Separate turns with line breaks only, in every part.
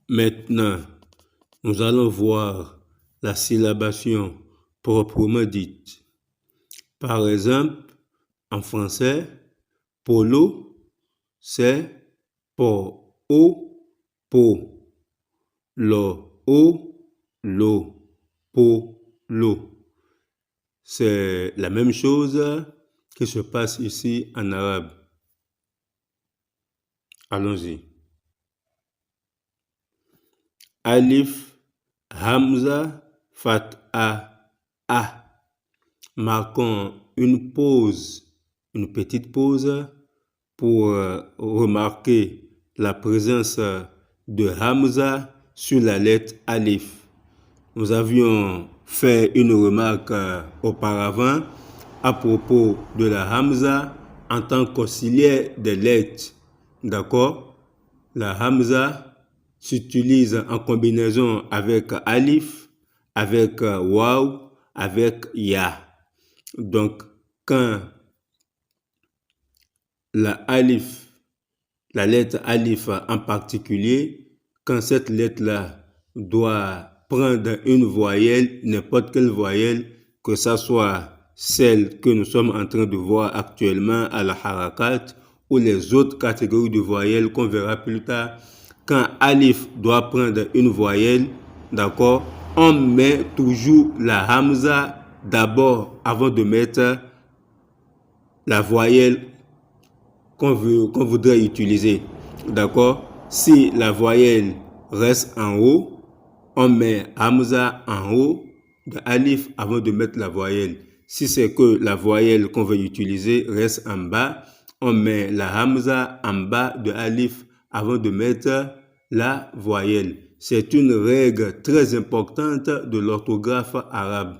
Maintenant, nous allons voir la syllabation proprement dite. Par exemple, en français, polo, c'est po, o, po. Lo, o, lo, po, lo. C'est la même chose qui se passe ici en arabe. Allons-y. Alif, Hamza, Fatha, A. Marquons une pause, une petite pause pour remarquer la présence de Hamza sur la lettre Alif. Nous avions fait une remarque auparavant à propos de la Hamza en tant qu'auxiliaire des lettres. D'accord? La Hamza s'utilise en combinaison avec Alif, avec Waw, avec Ya. Donc, quand la lettre Alif en particulier, quand cette lettre-là doit prendre une voyelle, n'importe quelle voyelle, que ce soit celle que nous sommes en train de voir actuellement à la harakat ou les autres catégories de voyelles qu'on verra plus tard, quand Alif doit prendre une voyelle, d'accord, on met toujours la Hamza d'abord avant de mettre la voyelle qu'on voudrait utiliser. D'accord? Si la voyelle reste en haut, on met Hamza en haut de Alif avant de mettre la voyelle. Si c'est que la voyelle qu'on veut utiliser reste en bas, on met la Hamza en bas de Alif avant de mettre la voyelle. C'est une règle très importante de l'orthographe arabe.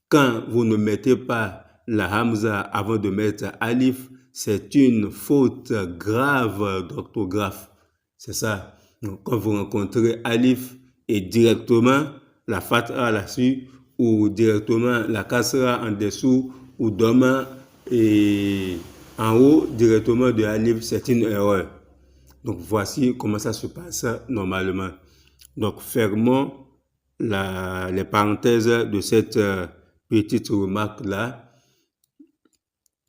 Quand vous ne mettez pas la Hamza avant de mettre Alif, c'est une faute grave d'orthographe. C'est ça. Donc, quand vous rencontrez Alif et directement la Fatha là-dessus, ou directement la Kasra en dessous, ou Doma et en haut, directement de Alif, c'est une erreur. Donc, voici comment ça se passe normalement. Donc, fermons les parenthèses de cette petite remarque-là.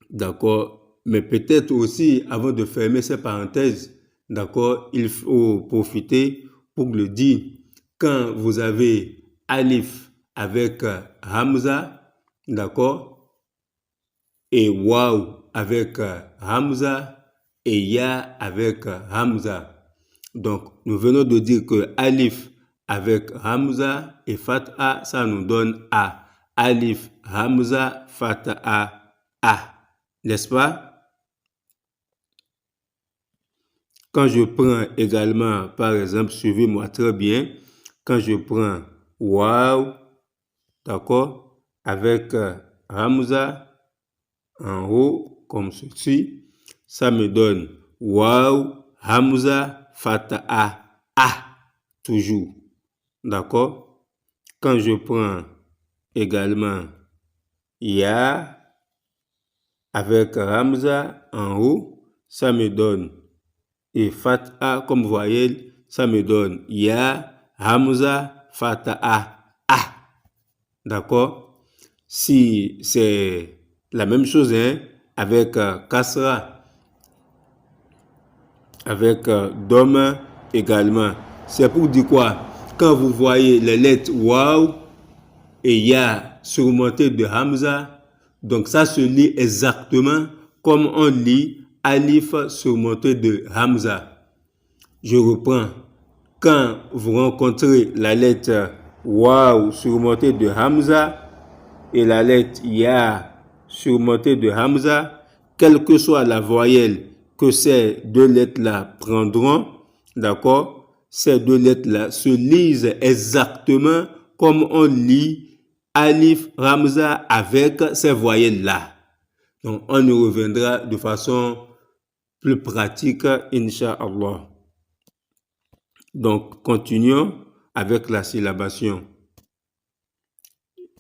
D'accord? Mais peut-être aussi, avant de fermer ces parenthèses, d'accord, il faut profiter pour le dire. Quand vous avez Alif avec Hamza, d'accord, et Waw avec Hamza, et Ya avec Hamza. Donc, nous venons de dire que Alif avec Hamza et Fatha, ça nous donne A. Alif, Hamza, Fatha, A. N'est-ce pas? Quand je prends également, par exemple, suivez-moi très bien, quand je prends Waw, d'accord, avec Hamza en haut, comme ceci, ça me donne Waw, Hamza, Fatha, A, toujours. D'accord? Quand je prends également Ya avec Hamza en haut, ça me donne, et Fatha comme voyelle, ça me donne Ya, Hamza, Fatha, A. D'accord? Si c'est la même chose, hein, avec Kasra, avec Doma également. C'est pour dire quoi? Quand vous voyez les lettres Waw et Ya surmontées de Hamza, donc ça se lit exactement comme on lit Alif surmonté de Hamza. Je reprends. Quand vous rencontrez la lettre Waw surmontée de Hamza et la lettre Ya surmontée de Hamza, quelle que soit la voyelle que ces deux lettres-là prendront, d'accord, ces deux lettres-là se lisent exactement comme on lit Alif, Hamza avec ces voyelles-là. Donc, on y reviendra de façon plus pratique, Inch'Allah. Donc, continuons avec la syllabation.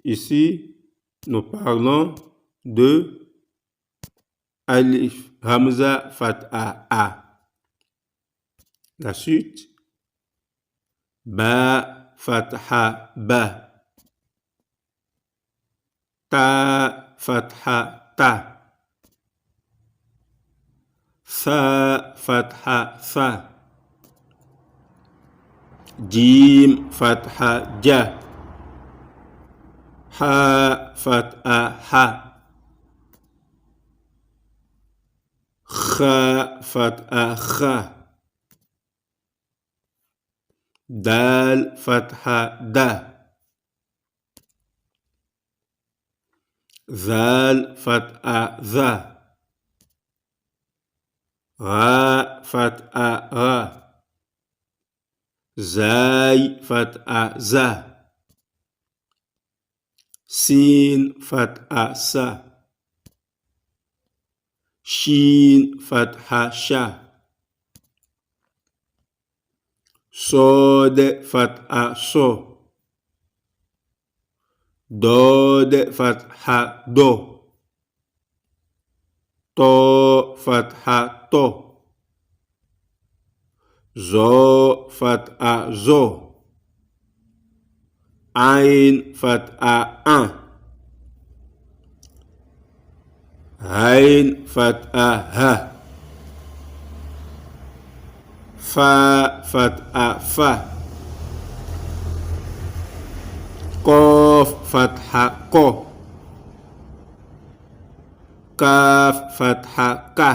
Ici, nous parlons de Alif, Hamza, Fatha, A. La suite, Ba, fatha, ba. Ta, fatha, ta. Tha, fatha, tha. Jim, fatha, ja. Ha, fatha, ha. Kha, fatha, kha. Dal, fatha, da. Zal, fatha, za. Ra, fatha, ra. Zai, fatha, za. Sin, fatha, sa. Shin, fatha, sha. Sod, fatha, so. Dod, fatha, do. To, fatha, to. Zo, fatha, zo. Ain, fatha, an. Ain, fatha, ha. Fa, fatha, fa. Kof, fatha, ko. Kaf, fatha, ka.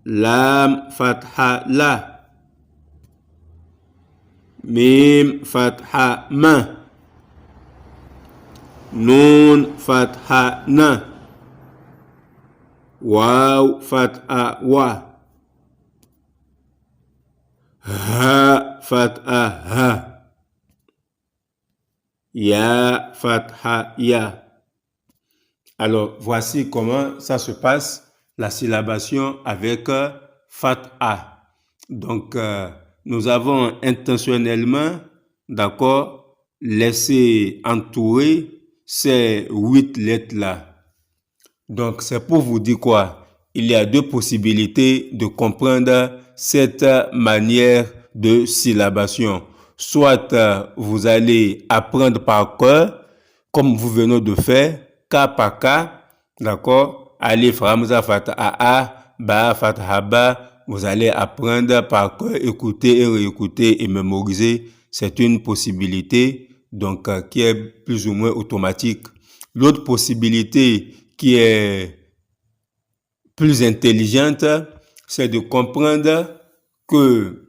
Lam, fatha, la. Mim, fatha, ma. Nun, fatha, na. Waw, fatha, wa. Ha, fatha, ha. Ya, fatha, ya. Alors, voici comment ça se passe, la syllabation avec fatha. Donc, nous avons intentionnellement, d'accord, laissé entourer ces 8 lettres-là. Donc, c'est pour vous dire quoi? Il y a 2 possibilités de comprendre cette manière de syllabation. Soit vous allez apprendre par cœur, comme vous venez de faire, cas par cas, d'accord? Alif, Hamza, Fatha, A, Ba, Fatha, Ba. Vous allez apprendre par cœur, écouter et réécouter et mémoriser. C'est une possibilité, donc, qui est plus ou moins automatique. L'autre possibilité qui est plus intelligente, c'est de comprendre que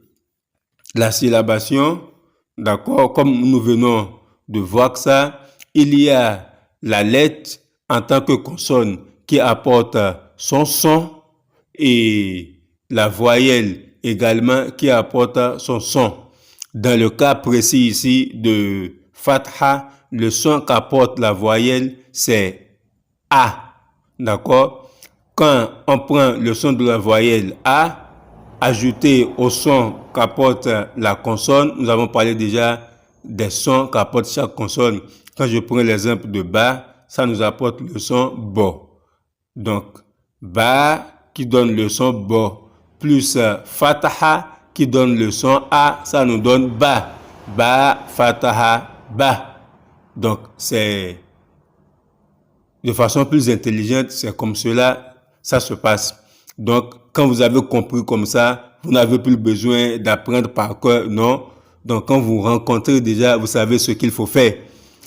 la syllabation, d'accord, comme nous venons de voir ça, il y a la lettre en tant que consonne qui apporte son son et la voyelle également qui apporte son son. Dans le cas précis ici de fatha, le son qu'apporte la voyelle, c'est A. D'accord? Quand on prend le son de la voyelle A, ajouté au son qu'apporte la consonne, nous avons parlé déjà des sons qu'apporte chaque consonne. Quand je prends l'exemple de ba, ça nous apporte le son bo. Donc, ba qui donne le son bo, plus fataha qui donne le son a, ça nous donne ba. Ba, fataha, ba. Donc, c'est de façon plus intelligente, c'est comme cela, ça se passe. Donc, quand vous avez compris comme ça, vous n'avez plus besoin d'apprendre par cœur, non. Donc, quand vous rencontrez déjà, vous savez ce qu'il faut faire.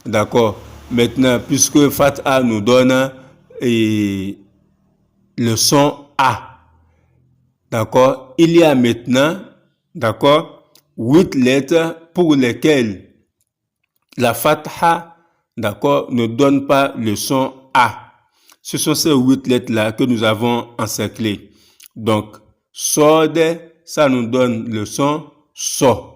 D'accord. Maintenant, puisque Fatha nous donne le son A. D'accord. Il y a maintenant, d'accord, 8 lettres pour lesquelles la Fatha, d'accord, ne donne pas le son A. Ce sont ces 8 lettres-là que nous avons encerclées. Donc, Sod, ça nous donne le son So.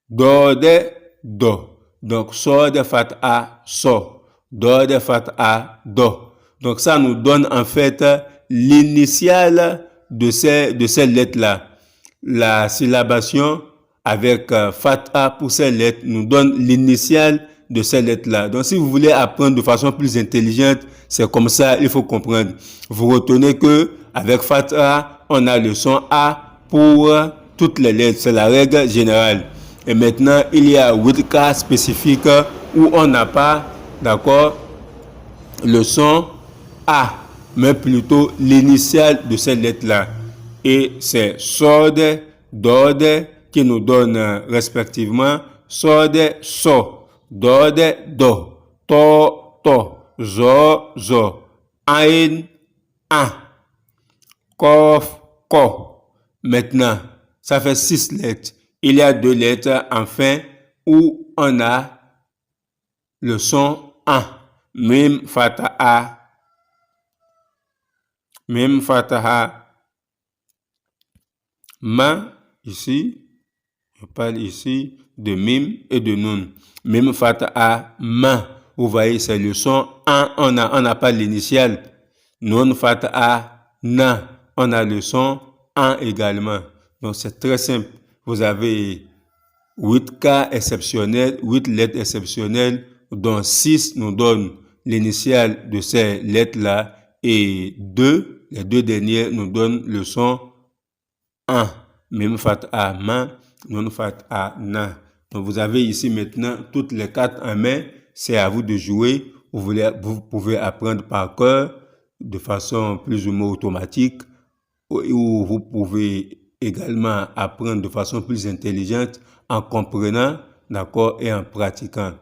Dode, Do. Donc, Sod, Fatha, So. Dode, Fatha, Do. Donc, ça nous donne en fait l'initiale de ces lettres-là. La syllabation avec Fatha pour ces lettres nous donne l'initiale de ces lettres-là. Donc, si vous voulez apprendre de façon plus intelligente, c'est comme ça, il faut comprendre. Vous retenez que avec Fatha, on a le son A pour toutes les lettres. C'est la règle générale. Et maintenant, il y a 8 cas spécifiques où on n'a pas, d'accord, le son A, mais plutôt l'initiale de cette lettre-là. Et c'est sode, dode, qui nous donne respectivement sode, so, dode, do, to, zo, ain, an, kof, ko. Maintenant, ça fait 6 lettres. Il y a 2 lettres enfin où on a le son an. Mim fataha. Mim fataha. Ma, ici, je parle ici de mim et de nun. Mim fataha, ma. Vous voyez, c'est le son an, on n'a pas l'initiale. Nun fataha, na. On a le son an également. Donc, c'est très simple. Vous avez 8 cas exceptionnels, 8 lettres exceptionnelles, dont 6 nous donnent l'initiale de ces lettres-là et les deux dernières nous donnent le son an. Mim fataha ma, nun fataha na. Donc vous avez ici maintenant toutes les 4 en main. C'est à vous de jouer. Vous pouvez apprendre par cœur de façon plus ou moins automatique, ou vous pouvez également apprendre de façon plus intelligente en comprenant, d'accord, et en pratiquant.